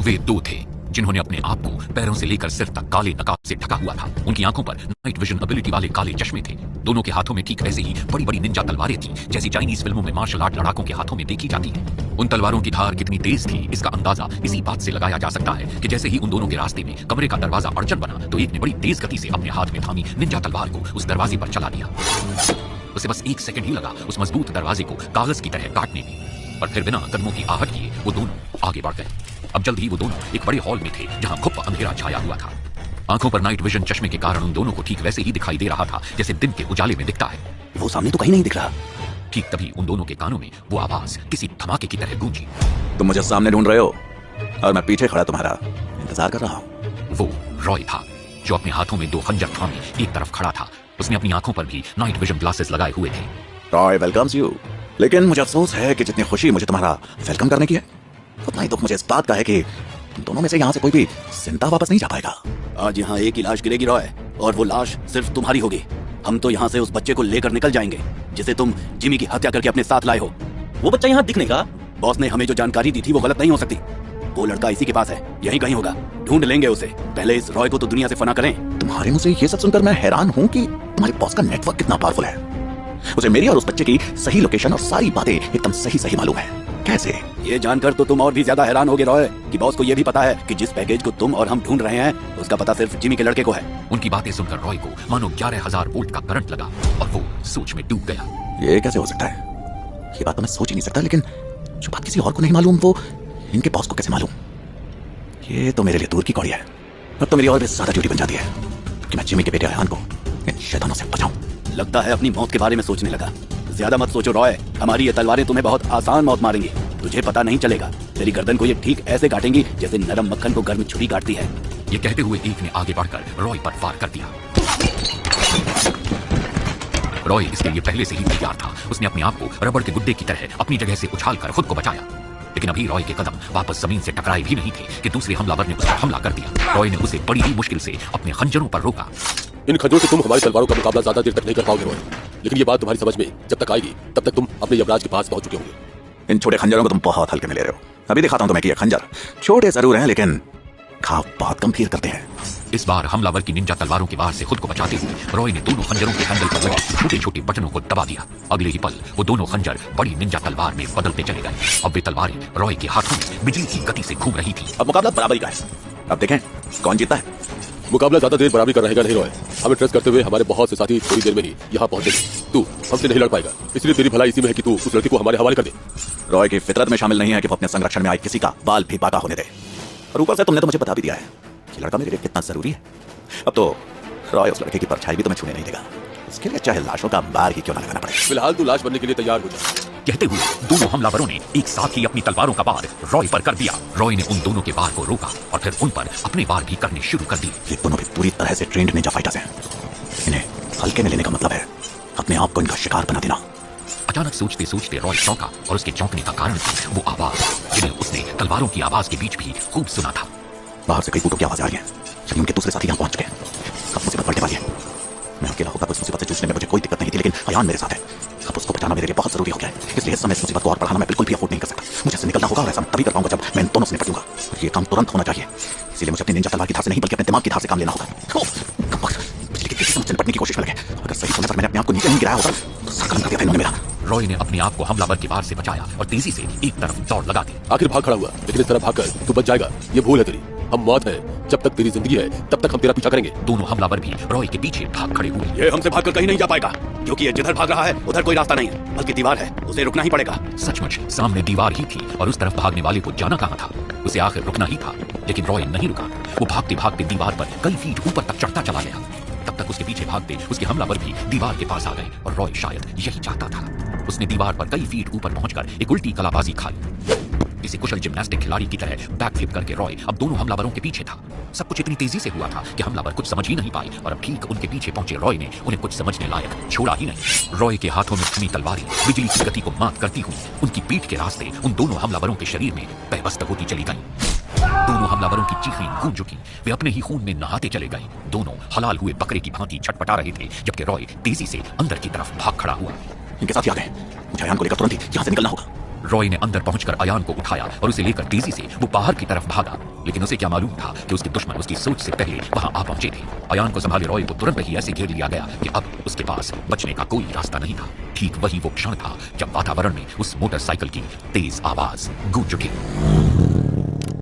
वे दो थे जिन्होंने अपने आप को पैरों से लेकर सिर तक काले नकाब से ढका हुआ था। उनकी आंखों पर नाइट विजन एबिलिटी वाले काले चश्मे थे। दोनों के हाथों में ठीक ऐसे ही बड़ी बड़ी निंजा तलवारें थी जैसी चाइनीज फिल्मों में मार्शल आर्ट लड़ाकों के हाथों में देखी जाती है। उन तलवारों की धार कितनी तेज थी इसका अंदाजा इसी बात से लगाया जा सकता है कि जैसे ही उन दोनों के रास्ते में कमरे का दरवाजा अड़चन बना तो एक ने बड़ी तेज गति से अपने हाथ में थामी निंजा तलवार को उस दरवाजे पर चला दिया। उसे बस 1 सेकंड ही लगा उस मजबूत दरवाजे को कागज की तरह काटने में, पर फिर बिना कदमों की आहट किए वो दोनों आगे बढ़ गए। अब जल्द ही वो दोनों एक बड़े हॉल में थे जहां घुप अंधेरा छाया हुआ था। आंखों पर नाइट विजन चश्मे के कारण उन दोनों को ठीक वैसे ही दिखाई दे रहा था जैसे दिन के उजाले में दिखता है। वो सामने तो कहीं नहीं दिख रहा। ठीक तभी उन दोनों के कानों में वो आवाज किसी धमाके की तरह गूंजी। तुम मुझे सामने ढूंढ रहे हो और मैं पीछे खड़ा तुम्हारा इंतजार कर रहा हूँ। वो रॉय था जो अपने हाथों में 2 खंजर थामे एक तरफ खड़ा था। उसने अपनी आंखों पर भी नाइट विजन ग्लासेस लगाए हुए थे। रॉय वेलकम्स यू, लेकिन मुझे अफसोस है कि जितनी खुशी मुझे तुम्हारा वेलकम करने की है उतना ही दुख मुझे इस बात का है कि तुम दोनों में से यहाँ से कोई भी जिंदा वापस नहीं जा पाएगा। आज यहाँ एक ही लाश गिरेगी रॉय, और वो लाश सिर्फ तुम्हारी होगी। हम तो यहाँ से उस बच्चे को लेकर निकल जाएंगे जिसे तुम जिमी की हत्या करके अपने साथ लाए हो। वो बच्चा यहाँ दिखने का? बॉस ने हमें जो जानकारी दी थी वो गलत नहीं हो सकती। वो लड़का इसी के पास है, यहीं कहीं होगा। ढूंढ लेंगे उसे। पहले इस रॉय को तो दुनिया से फना करें। तुम्हारे मुंह से ये सब सुनकर मैं हैरान हूँ कि तुम्हारे बॉस का नेटवर्क कितना पावरफुल है। उसे मेरी और उस बच्चे की सही लोकेशन और सारी बातें एकदम सही मालूम है। कैसे? ये जानकर तो तुम और भी ज्यादा हैरान होगे रॉय कि बॉस को ये भी पता है कि जिस पैकेज को तुम और हम ढूंढ रहे हैं उसका पता सिर्फ जिमी के लड़के को है। उनकी बातें सुनकर रॉय को मानो 11,000 वोल्ट का करंट लगा और वो सोच में डूब गया। ये कैसे हो सकता है? ये बात तो मैं सोच ही नहीं सकता, लेकिन जो बात किसी और को नहीं मालूम वो इनके बॉस को कैसे मालूम? ये तो मेरे लिए दूर की कौड़ी है। अब तो मेरी और भी ज्यादा ड्यूटी बन जाती है कि मैं जिमी के बेटे अयान को इन शैतानों से बचाऊं। लगता है अपनी मौत के बारे में सोचने लगा। ज्यादा मत सोचो रॉय, हमारी ये तलवारें तुम्हें बहुत आसान मौत मारेंगी। तुझे पता नहीं चलेगा। तेरी गर्दन को ये ठीक ऐसे काटेंगी जैसे नरम मक्खन को गर्म छुरी काटती है। ये कहते हुए एक ने आगे बढ़कर रॉय पर वार कर दिया। रॉय इसके लिए पहले से ही तैयार था। उसने अपने आप को रबड़ के गुड्डे की तरह अपनी जगह से उछालकर खुद को बचाया, लेकिन अभी रॉय के कदम वापस जमीन से टकराए भी नहीं थे कि दूसरे हमलावर ने उस पर हमला कर दिया। रॉय ने उसे बड़ी ही मुश्किल से अपने खंजरों पर रोका। इन खंजरों से तुम हमारी तलवारों का मुकाबला ज्यादा देर तक नहीं कर पाओगे रॉय, लेकिन ये बात तुम्हारी समझ में जब तक आएगी तब तक तुम अपने यमराज के पास पहुंच चुके होंगे। इन छोटे खंजरों को तुम बहुत हल्के में ले रहे हो। अभी दिखाता हूं तुम्हें कि ये खंजर छोटे जरूर हैं लेकिन घाव बहुत गंभीर करते हैं। इस बार हमलावर की निंजा तलवारों के वार से खुद को बचाते हुए रॉय ने दोनों खंजरों के हैंडल पर लगे छोटे छोटे बटनों को दबा दिया। अगले ही पल वो दोनों खंजर बड़ी निंजा तलवार में बदलते चले गए। अब वे तलवारें रॉय के हाथों में बिजली की गति से घूम रही थी। अब मुकाबला बराबरी का है। अब देखें कौन जीतता है। मुकाबला ज्यादा देर बराबरी का रहेगा नहीं रॉय। हमें ट्रस्ट करते हुए हमारे बहुत से साथी थोड़ी देर में ही यहाँ पहुंचेंगे। तू हमसे नहीं लड़ पाएगा, इसलिए तेरी भलाई इसी में है कि तू उस लड़की को हमारे हवाले कर दे। रॉय की फितरत में शामिल नहीं है कि वो अपने संरक्षण में आए किसी का बाल भी बाका होने दे। और ऊपर से तुमने तो मुझे बता भी दिया है कि लड़का मेरे लिए कितना जरूरी है। अब तो रॉय उस लड़के की परछाई भी तुम्हें छूने नहीं देगा। इसके लिए चाहे लाशों का अंबार ही क्यों ना लगाना पड़े। फिलहाल तू लाश बनने के लिए तैयार हो जा। कहते हुए दोनों हमलावरों ने एक साथ ही अपनी तलवारों का वार रॉय पर कर दिया। रॉय ने उन दोनों के वार को रोका और फिर उन पर अपने वार भी करने शुरू कर दिए। ये दोनों भी पूरी तरह से ट्रेंड निंजा फाइटर्स हैं। इन्हें हल्के में लेने का मतलब है अपने आप को इनका शिकार बना देना। अचानक सोचते सोचते रॉय चौंका और उसके चौंकने का कारण थी वो आवाज जिन्हें उसने तलवारों की आवाज के बीच भी खूब सुना था। बाहर से कई फूटों की आवाजें आ रही हैं, यानी उनके दूसरे साथी यहाँ पहुंच चुके हैं। अब मुसीबत पलटने वाली है। मैं अकेला होकर उस मुसीबत से जूझने में मुझे कोई दिक्कत नहीं थी, लेकिन अयान मेरे साथ है। अब उसको बचाना मेरे लिए बहुत जरूरी हो गया है। इसलिए इस समय इस मुसीबत को और बढ़ाना मैं बिल्कुल भी अफोर्ड नहीं कर सकता। मुझे इससे निकलना होगा और ऐसा तभी कर पाऊंगा जब मैं इन दोनों से निपट लूंगा। ये काम तुरंत होना चाहिए। इसीलिए मुझे अपनी निंजा तलवार की धार से नहीं बल्कि अपने दिमाग की धार से काम लेना होगा। बिजली की तेजी से मुझसे निपटने की कोशिश में लगे। अगर सही समय पर मैंने अपने आप को नीचे नहीं गिराया होता तो सर कलम कर दिया था इन्होंने मेरा। रॉय ने अपने आप को हमलावर के वार से बचाया और तेजी से एक तरफ दौड़ लगा दी। आखिर भाग खड़ा हुआ, लेकिन इस तरह भागकर तू बच जाएगा ये भूल है तेरी। हम मौत है, जब तक तेरी जिंदगी है तब तक हम तेरा पीछा करेंगे। दोनों हमलावर भी रॉय के पीछे भाग खड़े हुए। ये हमसे भागकर कहीं नहीं जा पाएगा क्योंकि ये जिधर भाग रहा है उधर कोई रास्ता नहीं है बल्कि दीवार है। उसे रुकना ही पड़ेगा। सचमुच सामने दीवार ही थी और उस तरफ भागने वाले को जाना कहाँ था। उसे आखिर रुकना ही था, लेकिन रॉय नहीं रुका। वो भागते भागते दीवार पर कई फीट ऊपर तक चढ़ता चला गया। तब तक उसके पीछे भागते उसके हमलावर भी दीवार के पास आ गए और रॉय शायद यही चाहता था। उसने दीवार पर कई फीट ऊपर पहुंचकर एक उल्टी कलाबाजी खाई। किसी कुशल जिम्नास्टिक खिलाड़ी की तरह बैकफ्लिप करके रॉय अब दोनों हमलावरों के पीछे था। सब कुछ इतनी तेजी से हुआ था कि हमलावर कुछ समझ ही नहीं पाए और अब ठीक उनके पीछे पहुंचे रॉय ने उन्हें कुछ समझने लायक छोड़ा ही नहीं। रॉय के हाथों में थमी तलवारें बिजली की गति को मात करती हुई उनकी पीठ के रास्ते उन दोनों हमलावरों के शरीर में बहबस्त होती चली गई। दोनों हमलावरों की चीखें गूंज चुकी। वे अपने ही खून में नहाते चले गए। दोनों हलाल हुए बकरे की भांति छटपटा रहे थे, जबकि रॉय तेजी से अंदर की तरफ भाग खड़ा हुआ। इनके साथ ही आ गए। मुझे अयान को लेकर तुरंत ही यहाँ से निकलना होगा। रॉय ने अंदर पहुंचकर अयान को उठाया और उसे लेकर तेजी से वो बाहर की तरफ भागा। लेकिन उसे क्या मालूम था कि उसके दुश्मन उसकी सोच से पहले वहां आ पहुंचे थे। अयान को संभाले रॉय को तुरंत ही ऐसे घेर लिया गया कि अब उसके पास बचने का कोई रास्ता नहीं था। ठीक वही वो क्षण था जब वातावरण में उस मोटरसाइकिल की तेज आवाज गूंज उठी।